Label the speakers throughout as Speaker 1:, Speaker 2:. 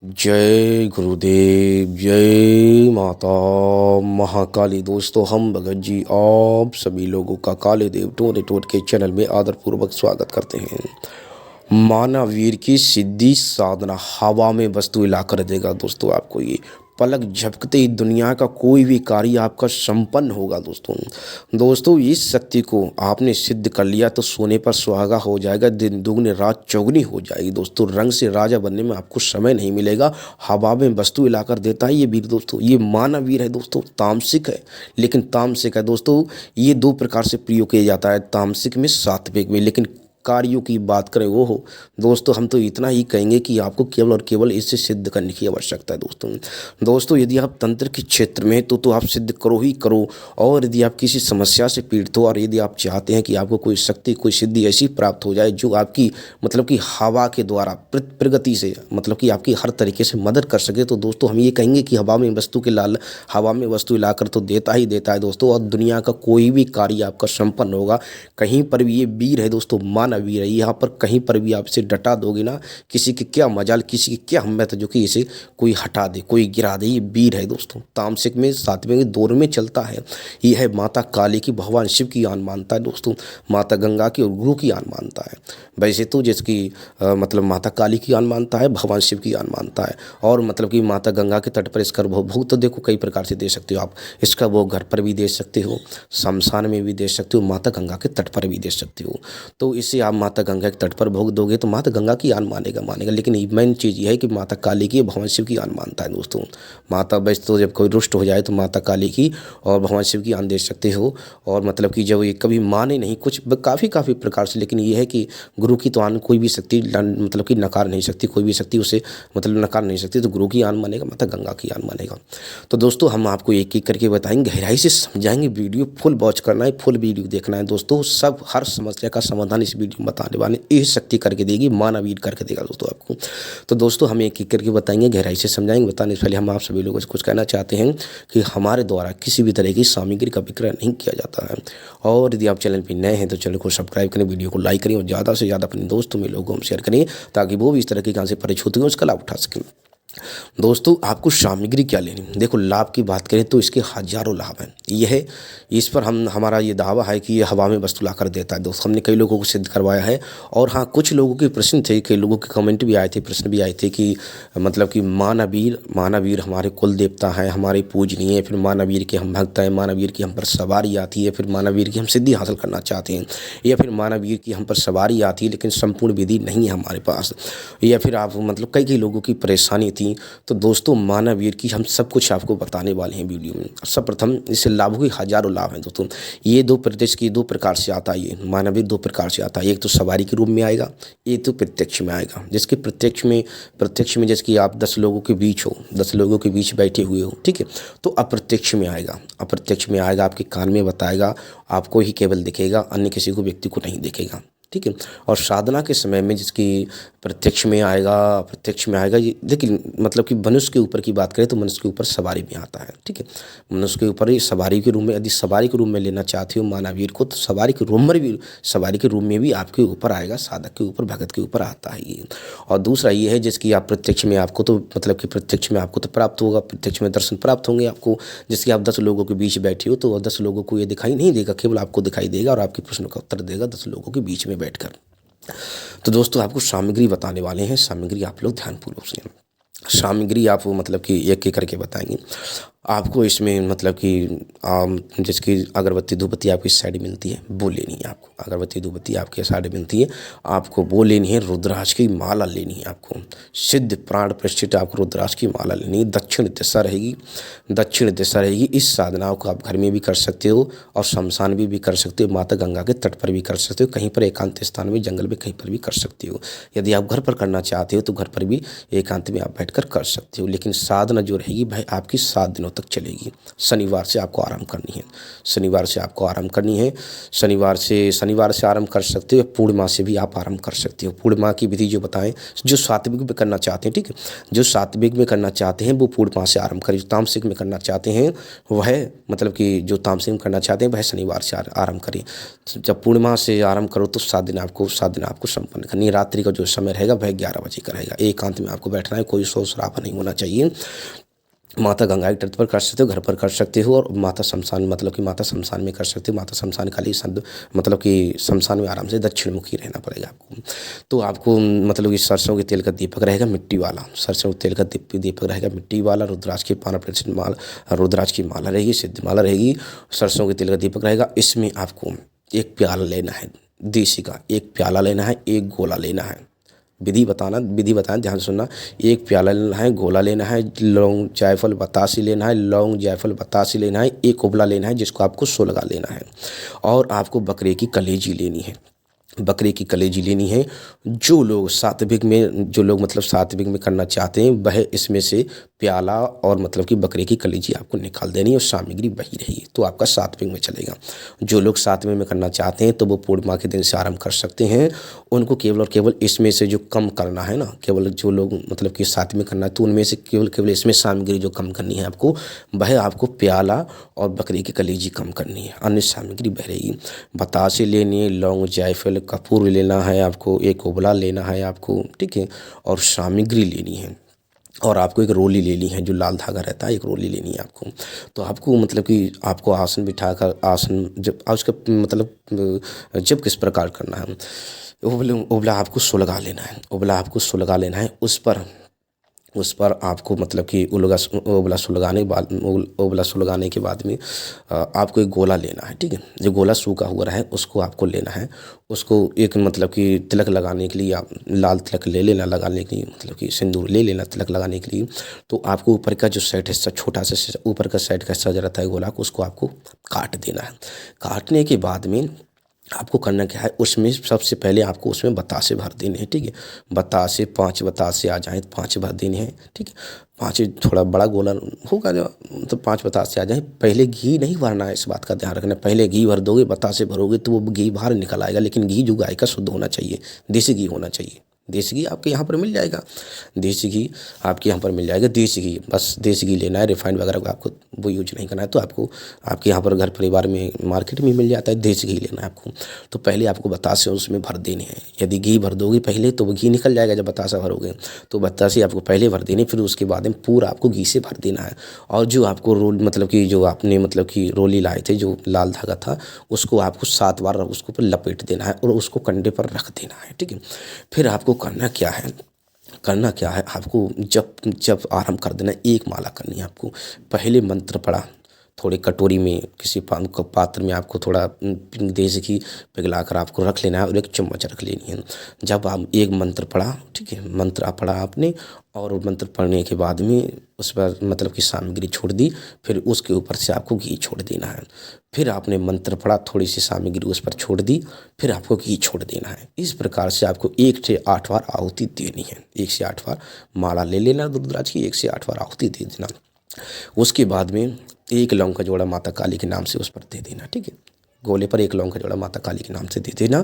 Speaker 1: जय गुरुदेव, जय माता महाकाली। दोस्तों, हम भगत जी आप सभी लोगों का काले देव टोरे टोट के चैनल में आदरपूर्वक स्वागत करते हैं। मानववीर की सिद्धि साधना हवा में वस्तु हिलाकर देगा। दोस्तों, आपको ये पलक झपकते ही दुनिया का कोई भी कार्य आपका संपन्न होगा। दोस्तों इस शक्ति को आपने सिद्ध कर लिया तो सोने पर सुहागा हो जाएगा, दिन दुगनी रात चौगनी हो जाएगी। दोस्तों, रंग से राजा बनने में आपको समय नहीं मिलेगा। हवा में वस्तु हिलाकर देता है ये वीर। दोस्तों, ये मानववीर है। दोस्तों, तामसिक है, लेकिन तामसिक है। दोस्तों, ये दो प्रकार से प्रयोग किया जाता है, तामसिक में, सात्विक में। लेकिन कार्यों की बात करें वो हो, दोस्तों हम तो इतना ही कहेंगे कि आपको केवल और केवल इसे सिद्ध करने की आवश्यकता है। दोस्तों यदि आप तंत्र के क्षेत्र में तो आप सिद्ध करो ही करो। और यदि आप किसी समस्या से पीड़ित हो और यदि आप चाहते हैं कि आपको कोई शक्ति, कोई सिद्धि ऐसी प्राप्त हो जाए जो आपकी कि हवा के द्वारा प्रगति से कि आपकी हर तरीके से मदद कर सके, तो दोस्तों हम ये कहेंगे कि हवा में वस्तु लाकर तो देता ही देता है दोस्तों। और दुनिया का कोई भी कार्य आपका संपन्न होगा। कहीं पर भी ये वीर है दोस्तों, मानवीर है। यहाँ पर कहीं पर भी आप इसे डटा दोगे ना, किसी की क्या मजाल, किसी की क्या हिम्मत जो कि इसे कोई हटा दे, कोई गिरा दे। ये वीर है दोस्तों, तामसिक में, सात्विक में, दोनों में चलता है। ये है माता काली की, भगवान शिव की आन मानता है दोस्तों, माता गंगा की और गुरु की आन मानता है। वैसे तो जिसकी माता काली की आन मानता है, भगवान शिव की आन मानता है। और कि माता गंगा के तट पर इसका भोग तो देखो कई प्रकार से दे सकते हो आप। इसका भोग घर पर भी दे सकते हो, शमशान में भी दे सकते हो, माता गंगा के तट पर भी दे सकते हो। तो इससे आप माता गंगा के तट पर भोग दोगे तो माता गंगा की आन मानेगा। लेकिन मेन चीज़ ये है कि माता काली की, भगवान शिव की आन मानता है दोस्तों। माता वैसे तो जब कोई रुष्ट हो जाए तो माता काली की और भगवान शिव की आन दे सकते हो। और कि जब ये कभी माने नहीं कुछ काफ़ी प्रकार से, लेकिन ये है कि गुरु की तो आन कोई भी शक्ति कि नकार नहीं सकती, कोई भी शक्ति उसे नकार नहीं सकती। तो गुरु की आन मानेगा, माता गंगा की आन मानेगा। तो दोस्तों हम आपको एक एक करके बताएंगे, गहराई से समझाएंगे। वीडियो फुल वॉच करना है, फुल वीडियो देखना है दोस्तों। सब हर समस्या का समाधान इस वीडियो में बताने वाले। ये शक्ति करके देगी, मानववीर करके देगा दोस्तों आपको। तो दोस्तों हम एक एक करके बताएंगे, गहराई से समझाएंगे। बताने से पहले हम आप सभी लोगों से कुछ कहना चाहते हैं कि हमारे द्वारा किसी भी तरह की सामग्री का विक्रय नहीं किया जाता है। और यदि आप चैनल पर नए हैं तो चैनल को सब्सक्राइब करें, वीडियो को लाइक करें और ज़्यादा से ज़्यादा अपने दोस्तों में लोगों में शेयर करें, ताकि वो भी इस तरह की कहाँ से परिचित होते हैं उसका लाभ उठा सकें। दोस्तों आपको सामग्री क्या लेनी, देखो लाभ की बात करें तो इसके हजारों लाभ हैं। यह है, इस पर हमारा ये दावा है कि ये हवा में वस्तु लाकर देता है दोस्तों। हमने कई लोगों को सिद्ध करवाया है। और हाँ, कुछ लोगों के प्रश्न थे, कई लोगों के कमेंट भी आए थे, प्रश्न भी आए थे कि कि मानववीर हमारे कुल देवता है, हमारे पूजनीय है, फिर मानववीर के हम भक्त हैं, मानववीर की हम पर सवारी आती है, फिर मानववीर की हम सिद्धि हासिल करना चाहते हैं, या फिर मानववीर की हम पर सवारी आती है लेकिन संपूर्ण विधि नहीं है हमारे पास, या फिर आप कई लोगों की परेशानी थी। तो दोस्तों मानववीर की हम सब कुछ आपको बताने वाले हैं वीडियो में। सर्वप्रथम इससे लाभों के हजारों लाभ हैं दोस्तों। ये दो प्रकार से आता है। ये मानववीर दो प्रकार से आता है, एक तो सवारी के रूप में आएगा, एक तो प्रत्यक्ष में आएगा। जिसके प्रत्यक्ष में जैसे कि आप 10 लोगों के बीच हो, 10 लोगों के बीच बैठे हुए हो, ठीक है, तो अप्रत्यक्ष में आएगा। अप्रत्यक्ष में आएगा, आपके कान में बताएगा, आपको ही केवल दिखेगा, अन्य किसी को व्यक्ति को नहीं दिखेगा, ठीक है। और साधना के समय में जिसकी प्रत्यक्ष में आएगा ये देखिए, कि मनुष्य के ऊपर की बात करें तो मनुष्य के ऊपर सवारी में आता है, ठीक है। मनुष्य के ऊपर ही सवारी के रूप में, यदि सवारी के रूप में लेना चाहते हो मानववीर को, तो सवारी के रूप में भी आपके ऊपर आएगा, साधक के ऊपर, भगत के ऊपर आता है ये। और दूसरा ये है जिसकी आप प्रत्यक्ष में आपको तो प्रत्यक्ष में आपको तो प्राप्त होगा, प्रत्यक्ष में दर्शन प्राप्त होंगे आपको। जिसकी आप 10 लोगों के बीच बैठे हो तो 10 लोगों को ये दिखाई नहीं देगा, केवल आपको दिखाई देगा और आपके प्रश्नों का उत्तर देगा 10 लोगों के बीच में बैठकर। तो दोस्तों आपको सामग्री बताने वाले हैं। सामग्री आप लोग ध्यानपूर्वक सुनिए। सामग्री आप कि एक एक करके बताएंगे आपको। इसमें जिसकी अगरबत्ती धूपबत्ती आपकी साइड मिलती है वो लेनी है आपको। अगरबत्ती धूपबत्ती आपके साइड मिलती है, आपको वो लेनी है। रुद्राक्ष की माला लेनी है आपको, सिद्ध प्राण प्रतिष्ठित आपको रुद्राक्ष की माला लेनी है। दक्षिण दिशा रहेगी। इस साधना को आप घर में भी कर सकते हो और शमशान में भी कर सकते हो, माता गंगा के तट पर भी कर सकते हो, कहीं पर एकांत स्थान में, जंगल में, कहीं पर भी कर सकते हो। यदि आप घर पर करना चाहते हो तो घर पर भी एकांत में आप बैठकर कर सकते हो। लेकिन साधना जो रहेगी भाई आपकी 7 दिनों तक चलेगी। शनिवार से आपको आरंभ करनी है, शनिवार से आपको आरंभ करनी है। शनिवार से आरंभ कर सकते हो, पूर्णिमा से भी आप आरंभ कर सकते हो। पूर्णिमा की विधि जो बताएं, जो सात्विक में करना चाहते हैं, ठीक है, जो सात्विक में करना चाहते हैं वो पूर्णिमा से आरंभ करें। जो तामसिक में करना चाहते हैं वह मतलब कि जो तामसिक में करना चाहते हैं वह शनिवार से आरंभ करें। जब पूर्णिमा से आरंभ करो तो 7 दिन आपको संपन्न करनी है। रात्रि का जो समय रहेगा वह 11 बजे का रहेगा। एकांत में आपको बैठना है, कोई शोर शराबा नहीं होना चाहिए। माता गंगा के तट पर कर सकते हो, घर पर कर सकते हो, और माता शमशान मतलब कि माता शमशान में कर सकते हो। माता शमशान खाली मतलब कि शमशान में आराम से दक्षिण मुखी रहना पड़ेगा आपको। तो आपको मतलब कि सरसों के तेल का दीपक रहेगा मिट्टी वाला, सरसों के तेल का दीपक रहेगा मिट्टी वाला। रुद्राक्ष की 5% माला, रुद्राक्ष की माला रहेगी, सिद्ध माला रहेगी, सरसों के तेल का दीपक रहेगा। इसमें आपको एक प्याला लेना है देसी का, एक प्याला लेना है, एक गोला लेना है। विधि बताएं, ध्यान सुनना। एक प्याला लेना है, गोला लेना है, लौंग जायफल बतासी लेना है, लौंग जायफल बतासी लेना है, एक उबला लेना है जिसको आपको सुलगा लेना है, और आपको बकरे की कलेजी लेनी है, बकरे की कलेजी लेनी है। जो लोग सात्विक में करना चाहते हैं वह इसमें से प्याला और मतलब कि बकरे की कलेजी आपको निकाल देनी है, और सामग्री वही रहेगी, तो आपका सात्विक में चलेगा। जो लोग सात्विक में करना चाहते हैं तो वो पूर्णिमा के दिन से आरंभ कर सकते हैं। उनको केवल और केवल इसमें से जो कम करना है ना, केवल जो लोग मतलब कि सात्विक में करना है तो उनमें से केवल इसमें सामग्री जो कम करनी है आपको, वह आपको प्याला और बकरी की कलेजी कम करनी है, अन्य सामग्री वह रहेगी। बतासे लेनी है, लौंग जायफल कपूर लेना है आपको, एक उबला लेना है आपको, ठीक है, और सामग्री लेनी है, और आपको एक रोली लेनी है, जो लाल धागा रहता है, एक रोली लेनी है आपको। तो आपको मतलब कि आपको आसन बिठाकर, आसन जब उसका मतलब जब किस प्रकार करना है, उबला आपको सुलगा लेना है, उबला आपको सुलगा लेना है। उस पर आपको मतलब कि उबला सुलगाने के बाद में आपको एक गोला लेना है, ठीक है। जो गोला सूखा हुआ है उसको आपको लेना है, उसको एक मतलब कि तिलक लगाने के लिए आप लाल तिलक ले लेना, लगाने के लिए मतलब कि सिंदूर ले लेना तिलक लगाने के लिए। तो आपको ऊपर का जो साइड हिस्सा, छोटा सा ऊपर का साइड का हिस्सा जो रहता है गोला को, उसको आपको काट देना है। काटने के बाद में आपको करना क्या है, उसमें सबसे पहले आपको उसमें बतासे भर देने हैं, ठीक है। बतासे 5 बतासे आ जाएँ तो 5 भर देने हैं, ठीक है। 5 थोड़ा बड़ा गोला होगा जो, तो 5 बतासे आ जाएँ। पहले घी नहीं भरना है, इस बात का ध्यान रखना। पहले घी भर दोगे, बतासे भरोगे तो वो घी बाहर निकल आएगा, लेकिन घी जो गाय का शुद्ध होना चाहिए, देसी घी होना चाहिए। देसी घी आपके यहाँ पर मिल जाएगा, देसी घी आपके यहाँ पर मिल जाएगा, देसी घी, बस देसी घी लेना है। रिफाइंड वगैरह का आपको वो यूज नहीं करना है। तो आपको आपके यहाँ पर घर परिवार में मार्केट में मिल जाता है, देसी घी लेना है आपको। तो पहले आपको बतासे उसमें भर देने हैं। यदि घी भर दोगे पहले तो वो घी निकल जाएगा, जब बतासा भरोगे तो बतासे आपको पहले भर देने, फिर उसके बाद में पूरा आपको घी से भर देना है। और जो आपको रोल मतलब कि जो आपने मतलब कि रोली लाए थे, जो लाल धागा था, उसको आपको 7 बार उसको पर लपेट देना है और उसको कंधे पर रख देना है, ठीक है। फिर आपको करना क्या है, आपको जब आरंभ कर देना, एक माला करनी है आपको। पहले मंत्र पढ़ा, थोड़ी कटोरी में किसी पात्र में आपको थोड़ा देसी घी पिघला कर आपको रख लेना है, और एक चम्मच रख लेनी है। जब आप एक मंत्र पढ़ा, ठीक है, मंत्र पढ़ा आपने, और मंत्र पढ़ने के बाद में उस पर मतलब कि सामग्री छोड़ दी, फिर उसके ऊपर से आपको घी छोड़ देना है। फिर आपने मंत्र पढ़ा, थोड़ी सी सामग्री उस पर छोड़ दी, फिर आपको घी छोड़ देना है। इस प्रकार से आपको 1 से 8 बार आहुति देनी है। 1 से 8 बार माला ले लेना रुद्राक्ष की, 1 से 8 बार आहुति दे देना। उसके बाद में एक लौंग का जोड़ा माता काली के नाम से उस पर दे देना, ठीक है। गोले पर एक लौंग का जोड़ा माता काली के नाम से दे देना।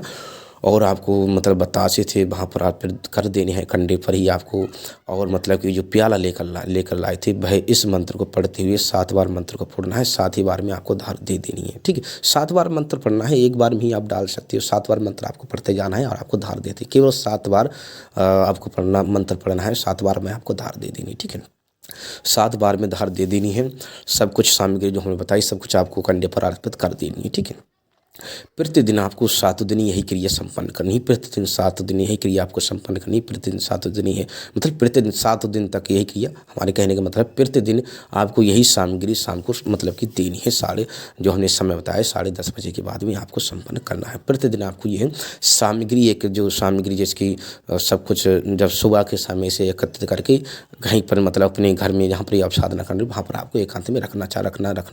Speaker 1: और आपको मतलब बतासे थे वहाँ पर आप फिर कर देने हैं कंधे पर ही आपको। और मतलब कि जो प्याला लेकर लाए थे, वह इस मंत्र को पढ़ते हुए 7 बार मंत्र को पढ़ना है, 7 ही बार में आपको धार दे देनी है, ठीक है। 7 बार मंत्र पढ़ना है, एक बार में ही आप डाल सकते हो। 7 बार मंत्र आपको पढ़ते जाना है और आपको धार देते, केवल 7 बार आपको मंत्र पढ़ना है, 7 बार में आपको धार दे देनी, ठीक है। 7 बार में धार दे देनी है। सब कुछ सामग्री जो हमने बताई, सब कुछ आपको कंधे पर अर्पित कर देनी है, ठीक है। प्रतिदिन आपको 7 दिन यही क्रिया संपन्न करनी है। प्रतिदिन 7 दिन यही क्रिया आपको संपन्न करनी है। प्रतिदिन 7 दिन ही है, मतलब प्रतिदिन 7 दिन तक यही क्रिया। हमारे कहने का मतलब प्रतिदिन आपको यही सामग्री शाम को मतलब कि देनी है। जो हमने समय बताया 10:30 बजे के बाद में आपको संपन्न करना है। प्रतिदिन आपको यह सामग्री, एक जो सामग्री जिसकी सब कुछ जब सुबह के समय से एकत्रित करके कहीं पर मतलब अपने घर में जहाँ पर आप साधना कर रहे हो वहाँ पर आपको एकांत में रखना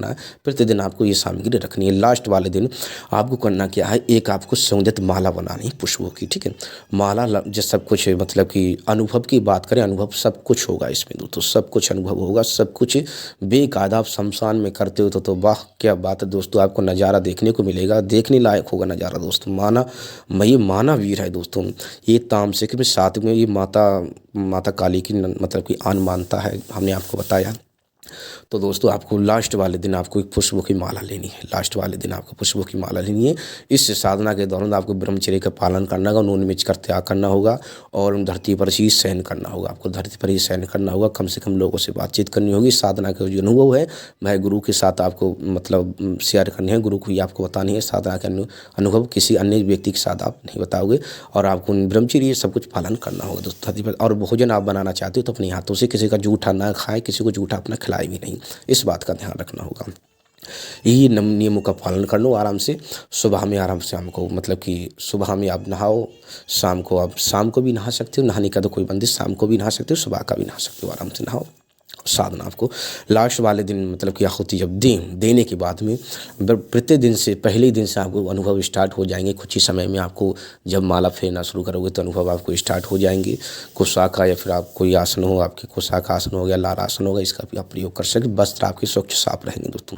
Speaker 1: है। प्रतिदिन आपको ये सामग्री रखनी है। लास्ट वाले दिन आपको करना क्या है, एक आपको सुगंधित माला बनानी है पुष्पों की, ठीक है। माला जो सब कुछ मतलब कि अनुभव की बात करें, अनुभव सब कुछ होगा इसमें दोस्तों, सब कुछ अनुभव होगा, सब कुछ बेकायदा आप शमशान में करते हो तो वाह क्या बात है दोस्तों, आपको नज़ारा देखने को मिलेगा, देखने लायक होगा नज़ारा दोस्तों। ये माना वीर है दोस्तों, ये तामसिक में साथ में ये माता काली की मतलब कि आन मानता है, हमने आपको बताया। तो दोस्तों आपको लास्ट वाले दिन आपको एक पुष्पों की माला लेनी है, लास्ट वाले दिन आपको पुष्पों की माला लेनी है। इस साधना के दौरान आपको ब्रह्मचर्य का पालन करना होगा, नून मिर्च का त्याग करना होगा और धरती पर ही सहन करना होगा, आपको धरती पर ही सहन करना होगा, कम से कम लोगों से बातचीत करनी होगी। साधना का जो अनुभव है वह गुरु के साथ आपको मतलब शेयर करनी है, गुरु को ही आपको बतानी है। साधना का अनुभव किसी अन्य व्यक्ति के साथ आप नहीं बताओगे और आपको ब्रह्मचर्य सब कुछ पालन करना होगा दोस्तों धरती पर। और भोजन आप बनाना चाहते हो तो अपने हाथों से, किसी का जूठा ना खाए, किसी को जूठा अपना खिलाए भी नहीं, इस बात का ध्यान रखना होगा। यही नियमों का पालन कर लो आराम से। सुबह में आराम से हमको मतलब कि सुबह में आप नहाओ, शाम को भी नहा सकते हो, नहाने का तो कोई बंदिश, शाम को भी नहा सकते हो, सुबह का भी नहा सकते हो, आराम से नहाओ। साधना आपको लास्ट वाले दिन मतलब कि आहुति जब देने के बाद में प्रत्येक दिन से पहले दिन से आपको अनुभव स्टार्ट हो जाएंगे। कुछ ही समय में आपको जब माला फेरना शुरू करोगे तो अनुभव आपको स्टार्ट हो जाएंगे। कुशाका या फिर आप कोई आसन हो, आपके कुशाका आसन हो गया, लाल आसन होगा, इसका भी आप प्रयोग कर सकते। वस्त्र आपके स्वच्छ साफ रहेंगे दोस्तों।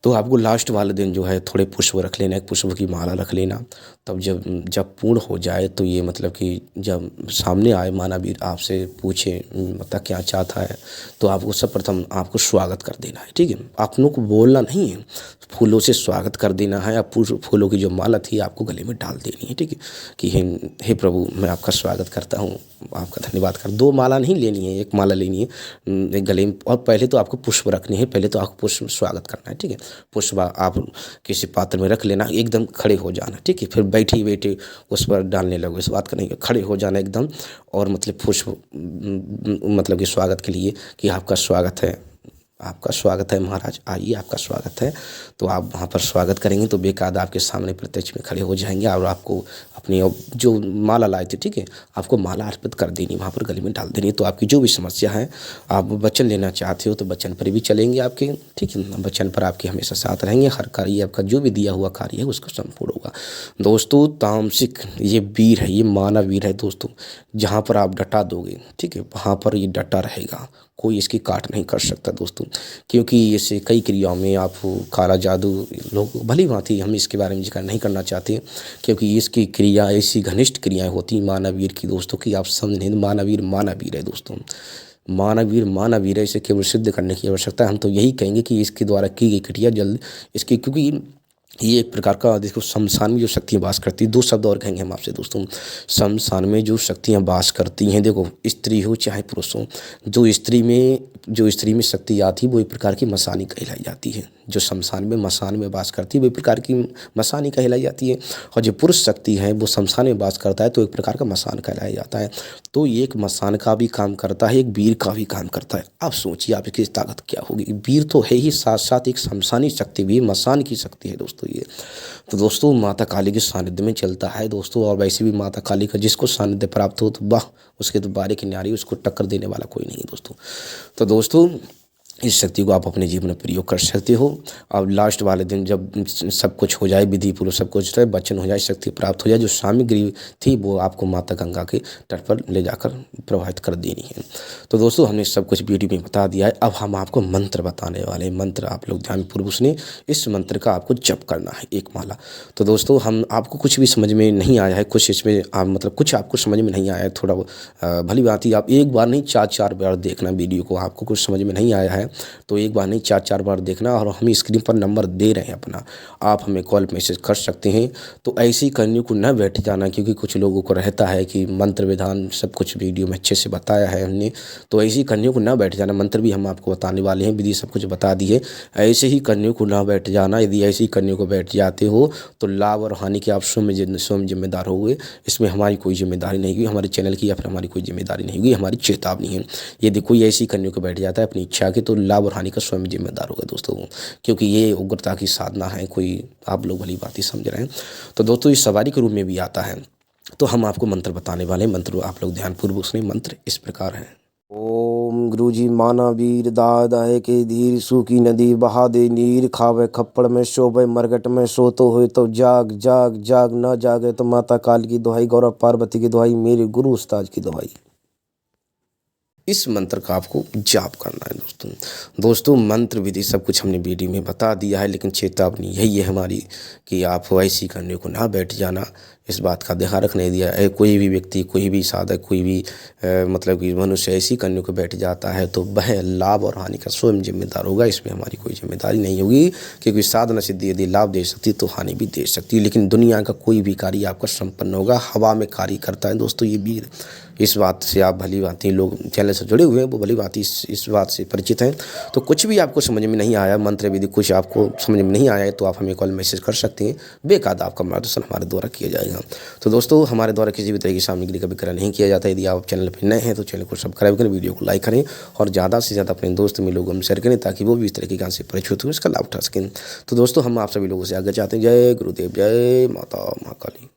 Speaker 1: तो आपको लास्ट वाले दिन जो है थोड़े पुष्प रख लेना, एक पुष्प की माला रख लेना। तब जब पूर्ण हो जाए तो ये मतलब कि जब सामने आए मानवीर आपसे पूछे मतलब क्या चाहता है, तो आपको सर्वप्रथम आपको स्वागत कर देना है, ठीक है। अपनों को बोलना नहीं है, फूलों से स्वागत कर देना है। आप फूलों की जो माला थी आपको गले में डाल देनी है, ठीक है, कि हे प्रभु मैं आपका स्वागत करता हूँ, आपका धन्यवाद कर। 2 माला नहीं लेनी है, 1 माला लेनी है एक गले में। और पहले तो आपको पुष्प रखनी है, पहले तो आपको पुष्प स्वागत करना है, ठीक है। पुष्प आप किसी पात्र में रख लेना, एकदम खड़े हो जाना, ठीक है। फिर बैठे उस पर डालने लगो, इस बात का नहीं, खड़े हो जाना एकदम। और मतलब पुष्प मतलब कि स्वागत के लिए कि आपका स्वागत है, आपका स्वागत है महाराज, आइए आपका स्वागत है। तो आप वहाँ पर स्वागत करेंगे तो बेकायदा आपके सामने प्रत्यक्ष में खड़े हो जाएंगे और आपको अपनी जो माला लाए थे, ठीक है, आपको माला अर्पित कर देनी, वहाँ पर गले में डाल देनी। तो आपकी जो भी समस्या है, आप वचन लेना चाहते हो तो वचन पर भी चलेंगे आपके, ठीक है, वचन पर आपके हमेशा साथ रहेंगे। हर कार्य आपका जो भी दिया हुआ कार्य है उसको संपूर्ण होगा दोस्तों। तामसिक ये वीर है, ये माना वीर है दोस्तों। जहाँ पर आप डटा दोगे, ठीक है, वहाँ पर ये डटा रहेगा, कोई इसकी काट नहीं कर सकता दोस्तों। क्योंकि ऐसे कई क्रियाओं में आप काला जादू लोग भली भांति, हम इसके बारे में जिक्र नहीं करना चाहते क्योंकि इसकी क्रिया ऐसी घनिष्ठ क्रियाएं होती हैं मानवीर की दोस्तों कि आप समझ नहीं। मानवीर है दोस्तों, मानवीर है, इसे केवल सिद्ध करने की आवश्यकता है। हम तो यही कहेंगे कि इसके द्वारा की गई क्रिया जल्द इसकी, क्योंकि ये एक प्रकार का देखो शमशान में जो शक्तियाँ वास करती हैं, 2 शब्द और कहेंगे हम आपसे दोस्तों। शमशान में जो शक्तियाँ वास करती हैं, देखो स्त्री हो चाहे पुरुष हो, जो स्त्री में शक्ति आती है वो एक प्रकार की मसानी कहलाई जाती है। जो शमशान में मसान में वास करती है वो एक प्रकार की मसानी कहलाई जाती है। और जो पुरुष शक्ति है वो शमशान में वास करता है तो एक प्रकार का मसान कहलाया जाता है। तो ये एक मसान का भी काम करता है, एक वीर का भी काम करता है। आप सोचिए आप इसकी ताकत क्या होगी। वीर तो है ही, साथ साथ एक शमशानी शक्ति भी, मसान की शक्ति है दोस्तों ये। तो दोस्तों माता काली के सानिध्य में चलता है दोस्तों। और वैसे भी माता काली का जिसको सानिध्य प्राप्त हो तो वाह, उसके तो बारे की न्यारी, उसको टक्कर देने वाला कोई नहीं दोस्तों। तो दोस्तों इस शक्ति को आप अपने जीवन में प्रयोग कर सकते हो। अब लास्ट वाले दिन जब सब कुछ हो जाए, विधि पूर्वक सब कुछ रहे, वचन हो जाए, शक्ति प्राप्त हो जाए, जो सामग्री थी वो आपको माता गंगा के तट पर ले जाकर प्रवाहित कर देनी है। तो दोस्तों हमने सब कुछ वीडियो में बता दिया है। अब हम आपको मंत्र बताने वाले हैं। मंत्र आप लोग ध्यानपूर्वक सुनिए। इस मंत्र का आपको जप करना है, 1 माला। तो दोस्तों हम आपको कुछ भी समझ में नहीं आया है, कुछ इसमें आप मतलब कुछ आपको समझ में नहीं आया है, थोड़ा भली बात ही आप एक बार नहीं 4-4 बार देखना वीडियो को। आपको कुछ समझ में नहीं आया है तो एक बार नहीं 4-4 बार देखना। और हम स्क्रीन पर नंबर दे रहे हैं अपना, आप हमें कॉल मैसेज कर सकते हैं। तो ऐसी करने को न बैठ जाना, क्योंकि कुछ लोगों को रहता है कि मंत्र विधान सब कुछ वीडियो में अच्छे से बताया है हमने, तो ऐसी करने को न बैठ जाना। मंत्र भी हम आपको बताने वाले हैं, विधि सब कुछ बता दी है, ऐसे ही करने को ना बैठ जाना। यदि ऐसे ही करने को बैठ जाते हो तो लाभ और हानि के आप स्वयं जिम्मेदार होंगे। इसमें हमारी कोई जिम्मेदारी नहीं होगी, हमारे चैनल की या फिर हमारी कोई जिम्मेदारी नहीं होगी, हमारी चेतावनी है। यदि कोई ऐसी करने को बैठ जाता है अपनी इच्छा के तो लाभ और हानि का स्वयं जिम्मेदार होगा दोस्तों, क्योंकि ये उग्रता की साधना है। कोई आप लोग भली बात ही समझ रहे हैं। तो दोस्तों इस सवारी के रूप में भी आता है। तो हम आपको मंत्र बताने वाले हैं। मंत्र आप लोग ध्यानपूर्वक सुनिए। मंत्र इस प्रकार है। ओम गुरु दूजी माना वीर दाद है के धीर सूखी नदी बहा दे नीर खावे खप्पड़ में शोभे मरगट में सोतो हुए तो जाग जाग जाग न जागे तो माता काल की दुहाई गौरव पार्वती की दुहाई मेरे गुरु उस्ताद की दुहाई। इस मंत्र का आपको जाप करना है दोस्तों मंत्र विधि सब कुछ हमने वीडियो में बता दिया है, लेकिन चेतावनी यही है हमारी कि आप वैसी करने को ना बैठ जाना। इस बात का ध्यान रखने दिया है। कोई भी व्यक्ति, कोई भी साधक, कोई भी मतलब कि मनुष्य ऐसी करने को बैठ जाता है तो वह लाभ और हानि का स्वयं जिम्मेदार होगा। इसमें हमारी कोई जिम्मेदारी नहीं होगी, क्योंकि साधना सिद्धि यदि लाभ दे सकती तो हानि भी दे सकती है। लेकिन दुनिया का कोई भी कार्य आपका संपन्न होगा, हवा में कार्य करता है दोस्तों ये वीर। इस बात से आप भली भांति लोग चैनल से जुड़े हुए हैं वो भली भांति इस बात से परिचित हैं। तो कुछ भी आपको समझ में नहीं आया, मंत्र विधि कुछ आपको समझ में नहीं आया है तो आप हमें कॉल मैसेज कर सकते हैं। बेकायदा आपका मार्गदर्शन हमारे द्वारा किया जाएगा। तो दोस्तों हमारे द्वारा किसी भी तरह की सामग्री का विक्रय नहीं किया जाता है। यदि आप चैनल पर नए हैं तो चैनल को सब्सक्राइब करें, वीडियो को लाइक करें और ज़्यादा से ज़्यादा अपने दोस्त में लोगों में शेयर करें ताकि वो भी इस तरह की ज्ञान से परिचित हो, इसका लाभ उठा सकें। तो दोस्तों हम आप सभी लोगों से आगे चाहते हैं। जय गुरुदेव, जय माता महाकाली।